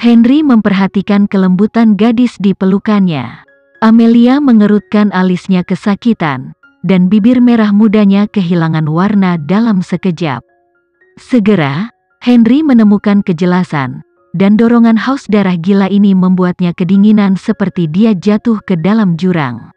Henry memperhatikan kelembutan gadis di pelukannya. Amelia mengerutkan alisnya kesakitan, dan bibir merah mudanya kehilangan warna dalam sekejap. Segera, Henry menemukan kejelasan, dan dorongan haus darah gila ini membuatnya kedinginan seperti dia jatuh ke dalam jurang.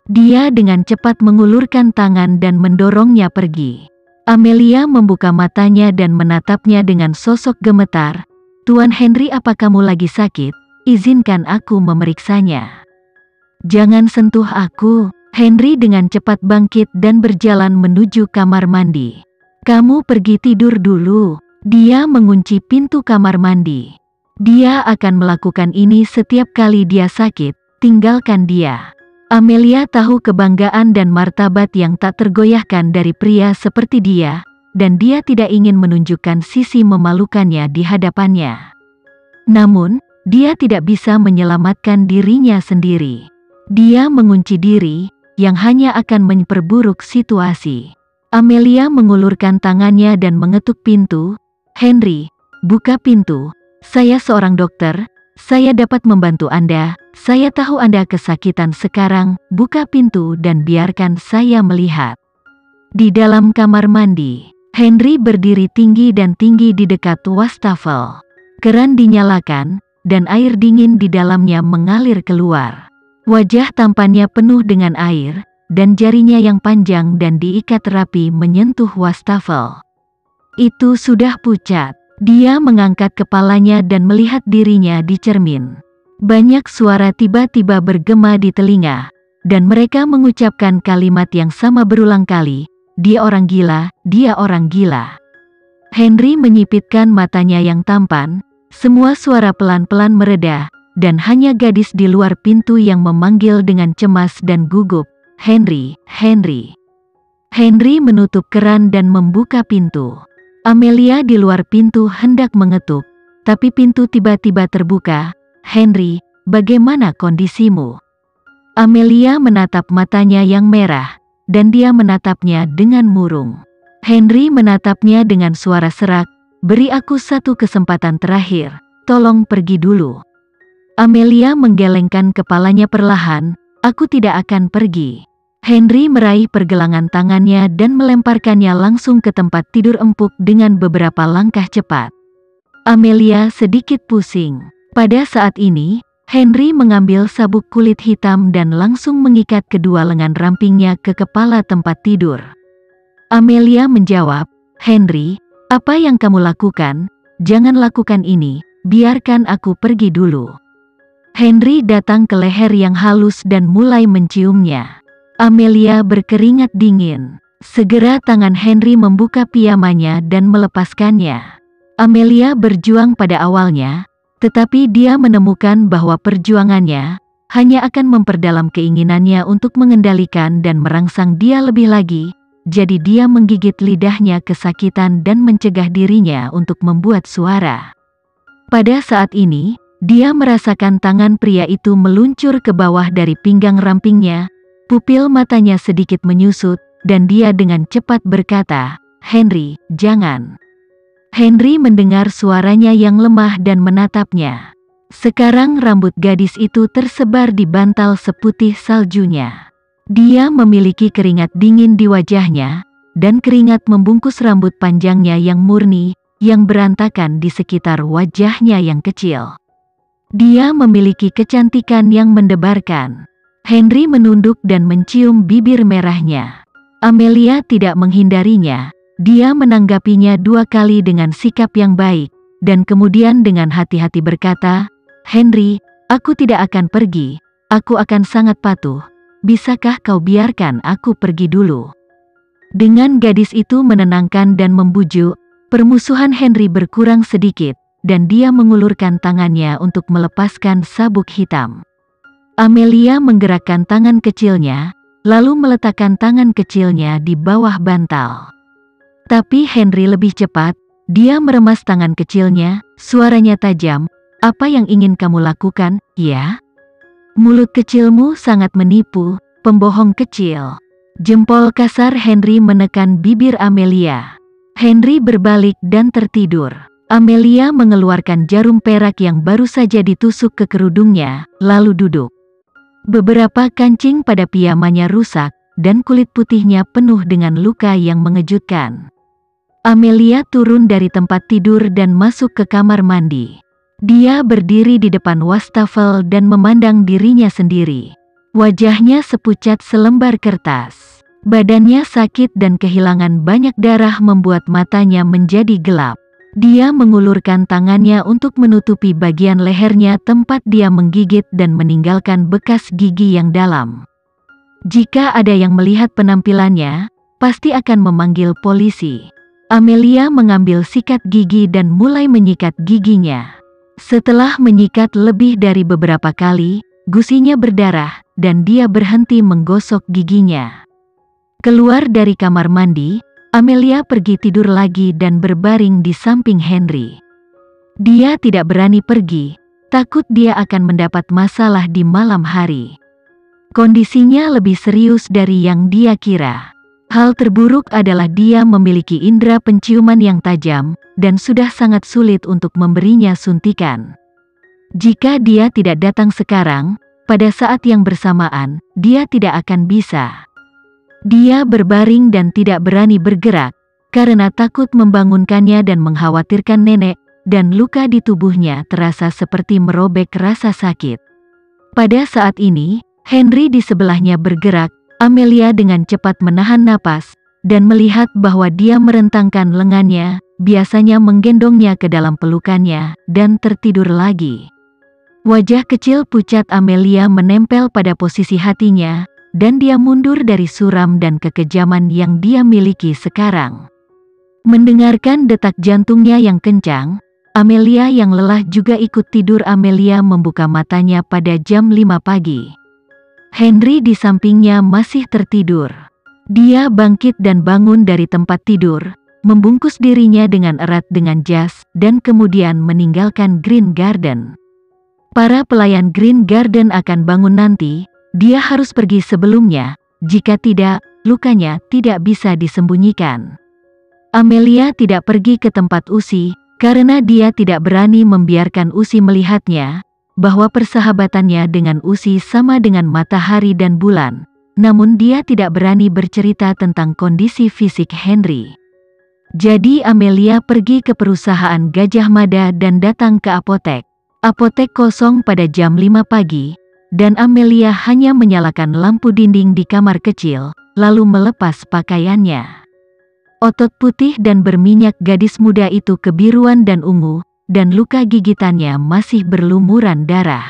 Dia dengan cepat mengulurkan tangan dan mendorongnya pergi. Amelia membuka matanya dan menatapnya dengan sosok gemetar. "Tuan Henry, apa kamu lagi sakit? Izinkan aku memeriksanya." "Jangan sentuh aku." Henry dengan cepat bangkit dan berjalan menuju kamar mandi. "Kamu pergi tidur dulu." Dia mengunci pintu kamar mandi. Dia akan melakukan ini setiap kali dia sakit, tinggalkan dia. Amelia tahu kebanggaan dan martabat yang tak tergoyahkan dari pria seperti dia, dan dia tidak ingin menunjukkan sisi memalukannya di hadapannya. Namun, dia tidak bisa menyelamatkan dirinya sendiri. Dia mengunci diri, yang hanya akan memperburuk situasi. Amelia mengulurkan tangannya dan mengetuk pintu. "Henry, buka pintu. Saya seorang dokter. Saya dapat membantu Anda. Saya tahu Anda kesakitan sekarang. Buka pintu dan biarkan saya melihat." Di dalam kamar mandi, Henry berdiri tinggi dan tinggi di dekat wastafel. Keran dinyalakan, dan air dingin di dalamnya mengalir keluar. Wajah tampannya penuh dengan air, dan jarinya yang panjang dan diikat rapi menyentuh wastafel. Itu sudah pucat. Dia mengangkat kepalanya dan melihat dirinya di cermin. Banyak suara tiba-tiba bergema di telinga, dan mereka mengucapkan kalimat yang sama berulang kali, "Dia orang gila, dia orang gila." Henry menyipitkan matanya yang tampan, semua suara pelan-pelan mereda, dan hanya gadis di luar pintu yang memanggil dengan cemas dan gugup, "Henry, Henry." Henry menutup keran dan membuka pintu. Amelia di luar pintu hendak mengetuk, tapi pintu tiba-tiba terbuka. "Henry, bagaimana kondisimu?" Amelia menatap matanya yang merah, dan dia menatapnya dengan murung. Henry menatapnya dengan suara serak, "Beri aku satu kesempatan terakhir, tolong pergi dulu." Amelia menggelengkan kepalanya perlahan, "Aku tidak akan pergi." Henry meraih pergelangan tangannya dan melemparkannya langsung ke tempat tidur empuk dengan beberapa langkah cepat. Amelia sedikit pusing. Pada saat ini, Henry mengambil sabuk kulit hitam dan langsung mengikat kedua lengan rampingnya ke kepala tempat tidur. Amelia menjawab, "Henry, apa yang kamu lakukan? Jangan lakukan ini, biarkan aku pergi dulu." Henry datang ke leher yang halus dan mulai menciumnya. Amelia berkeringat dingin. Segera tangan Henry membuka pijamannya dan melepaskannya. Amelia berjuang pada awalnya, tetapi dia menemukan bahwa perjuangannya hanya akan memperdalam keinginannya untuk mengendalikan dan merangsang dia lebih lagi, jadi dia menggigit lidahnya kesakitan dan mencegah dirinya untuk membuat suara. Pada saat ini, dia merasakan tangan pria itu meluncur ke bawah dari pinggang rampingnya, pupil matanya sedikit menyusut, dan dia dengan cepat berkata, "Henry, jangan." Henry mendengar suaranya yang lemah dan menatapnya. Sekarang rambut gadis itu tersebar di bantal seputih saljunya. Dia memiliki keringat dingin di wajahnya, dan keringat membungkus rambut panjangnya yang murni, yang berantakan di sekitar wajahnya yang kecil. Dia memiliki kecantikan yang mendebarkan. Henry menunduk dan mencium bibir merahnya. Amelia tidak menghindarinya, dia menanggapinya 2 kali dengan sikap yang baik, dan kemudian dengan hati-hati berkata, "Henry, aku tidak akan pergi, aku akan sangat patuh. Bisakah kau biarkan aku pergi dulu?" Dengan gadis itu menenangkan dan membujuk, permusuhan Henry berkurang sedikit, dan dia mengulurkan tangannya untuk melepaskan sabuk hitam. Amelia menggerakkan tangan kecilnya, lalu meletakkan tangan kecilnya di bawah bantal. Tapi Henry lebih cepat, dia meremas tangan kecilnya, suaranya tajam, "Apa yang ingin kamu lakukan, ya? Mulut kecilmu sangat menipu, pembohong kecil." Jempol kasar Henry menekan bibir Amelia. Henry berbalik dan tertidur. Amelia mengeluarkan jarum perak yang baru saja ditusuk ke kerudungnya, lalu duduk. Beberapa kancing pada piyamanya rusak, dan kulit putihnya penuh dengan luka yang mengejutkan. Amelia turun dari tempat tidur dan masuk ke kamar mandi. Dia berdiri di depan wastafel dan memandang dirinya sendiri. Wajahnya sepucat selembar kertas. Badannya sakit dan kehilangan banyak darah membuat matanya menjadi gelap. Dia mengulurkan tangannya untuk menutupi bagian lehernya tempat dia menggigit dan meninggalkan bekas gigi yang dalam. Jika ada yang melihat penampilannya, pasti akan memanggil polisi. Amelia mengambil sikat gigi dan mulai menyikat giginya. Setelah menyikat lebih dari beberapa kali, gusinya berdarah, dan dia berhenti menggosok giginya. Keluar dari kamar mandi, Amelia pergi tidur lagi dan berbaring di samping Henry. Dia tidak berani pergi, takut dia akan mendapat masalah di malam hari. Kondisinya lebih serius dari yang dia kira. Hal terburuk adalah dia memiliki indera penciuman yang tajam, dan sudah sangat sulit untuk memberinya suntikan. Jika dia tidak datang sekarang, pada saat yang bersamaan, dia tidak akan bisa. Dia berbaring dan tidak berani bergerak, karena takut membangunkannya dan mengkhawatirkan nenek, dan luka di tubuhnya terasa seperti merobek rasa sakit. Pada saat ini, Henry di sebelahnya bergerak. Amelia dengan cepat menahan napas, dan melihat bahwa dia merentangkan lengannya, biasanya menggendongnya ke dalam pelukannya, dan tertidur lagi. Wajah kecil pucat Amelia menempel pada posisi hatinya, dan dia mundur dari suram dan kekejaman yang dia miliki sekarang. Mendengarkan detak jantungnya yang kencang, Amelia yang lelah juga ikut tidur. Amelia membuka matanya pada jam 5 pagi. Henry di sampingnya masih tertidur. Dia bangkit dan bangun dari tempat tidur, membungkus dirinya dengan erat dengan jas, dan kemudian meninggalkan Green Garden. Para pelayan Green Garden akan bangun nanti. Dia harus pergi sebelumnya, jika tidak, lukanya tidak bisa disembunyikan. Amelia tidak pergi ke tempat Usi, karena dia tidak berani membiarkan Usi melihatnya, bahwa persahabatannya dengan Usi sama dengan matahari dan bulan, namun dia tidak berani bercerita tentang kondisi fisik Henry. Jadi Amelia pergi ke perusahaan Gajah Mada dan datang ke apotek. Apotek kosong pada jam 5 pagi, dan Amelia hanya menyalakan lampu dinding di kamar kecil, lalu melepas pakaiannya. Otot putih dan berminyak gadis muda itu kebiruan dan ungu, dan luka gigitannya masih berlumuran darah.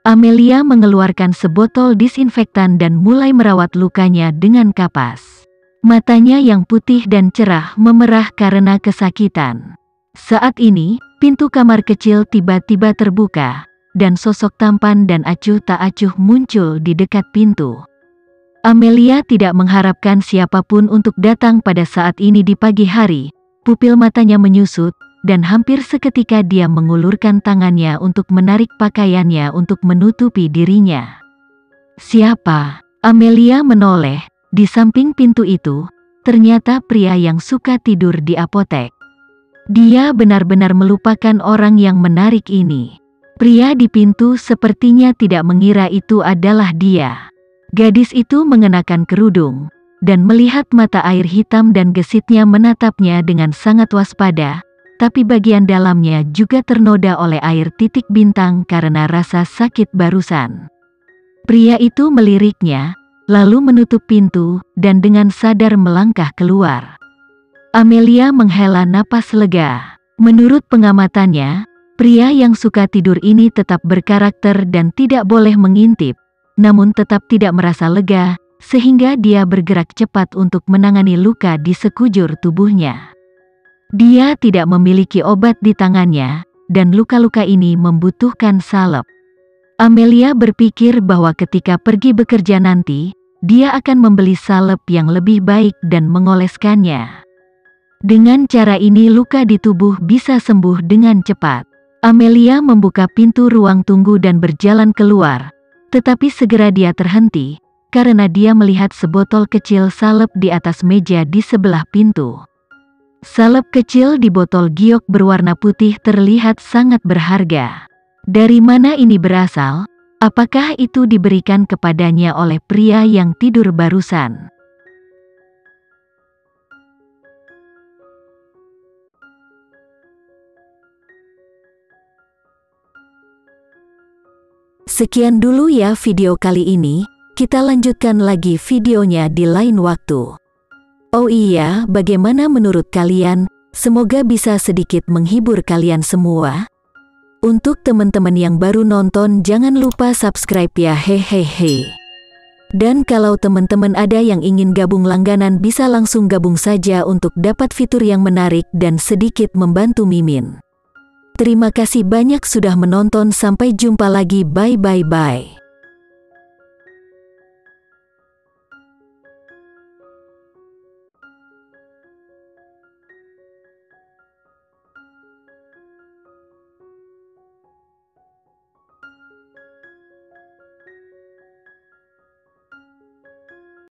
Amelia mengeluarkan sebotol disinfektan dan mulai merawat lukanya dengan kapas. Matanya yang putih dan cerah memerah karena kesakitan. Saat ini, pintu kamar kecil tiba-tiba terbuka, dan sosok tampan dan acuh tak acuh muncul di dekat pintu. Amelia tidak mengharapkan siapapun untuk datang pada saat ini di pagi hari. Pupil matanya menyusut, dan hampir seketika dia mengulurkan tangannya untuk menarik pakaiannya untuk menutupi dirinya. Siapa? Amelia menoleh. Di samping pintu itu, ternyata pria yang suka tidur di apotek. Dia benar-benar melupakan orang yang menarik ini. Pria di pintu sepertinya tidak mengira itu adalah dia. Gadis itu mengenakan kerudung, dan melihat mata air hitam dan gesitnya menatapnya dengan sangat waspada, tapi bagian dalamnya juga ternoda oleh air titik bintang karena rasa sakit barusan. Pria itu meliriknya, lalu menutup pintu, dan dengan sadar melangkah keluar. Amelia menghela napas lega. Menurut pengamatannya, pria yang suka tidur ini tetap berkarakter dan tidak boleh mengintip, namun tetap tidak merasa lega, sehingga dia bergerak cepat untuk menangani luka di sekujur tubuhnya. Dia tidak memiliki obat di tangannya, dan luka-luka ini membutuhkan salep. Amelia berpikir bahwa ketika pergi bekerja nanti, dia akan membeli salep yang lebih baik dan mengoleskannya. Dengan cara ini luka di tubuh bisa sembuh dengan cepat. Amelia membuka pintu ruang tunggu dan berjalan keluar, tetapi segera dia terhenti, karena dia melihat sebotol kecil salep di atas meja di sebelah pintu. Salep kecil di botol giok berwarna putih terlihat sangat berharga. Dari mana ini berasal? Apakah itu diberikan kepadanya oleh pria yang tidur barusan? Sekian dulu ya video kali ini, kita lanjutkan lagi videonya di lain waktu. Oh iya, bagaimana menurut kalian? Semoga bisa sedikit menghibur kalian semua. Untuk teman-teman yang baru nonton, jangan lupa subscribe ya, hehehe. Dan kalau teman-teman ada yang ingin gabung langganan, bisa langsung gabung saja untuk dapat fitur yang menarik dan sedikit membantu Mimin. Terima kasih banyak sudah menonton, sampai jumpa lagi, bye bye bye.